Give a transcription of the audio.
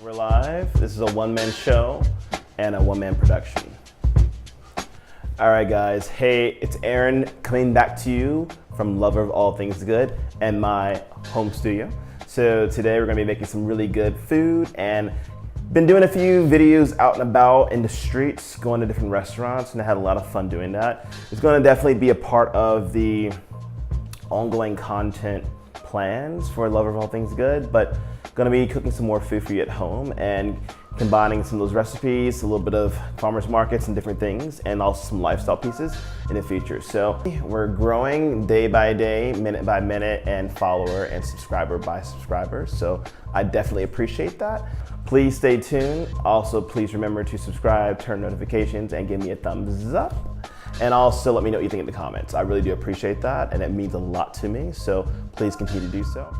We're live. This is a one-man show and a one-man production. All right, guys. Hey, it's Aaron coming back to you from Lover of All Things Good and my home studio. So today we're gonna be making some really good food and been doing a few videos out and about in the streets, going to different restaurants, and I had a lot of fun doing that. It's gonna definitely be a part of the ongoing content plans for Lover of All Things Good, but gonna be cooking some more food for you at home and combining some of those recipes, a little bit of farmers markets and different things, and also some lifestyle pieces in the future. So we're growing day by day, minute by minute, and follower and subscriber by subscriber. So I definitely appreciate that. Please stay tuned. Also, please remember to subscribe, turn notifications, and give me a thumbs up. And also let me know what you think in the comments. I really do appreciate that, and it means a lot to me. So please continue to do so.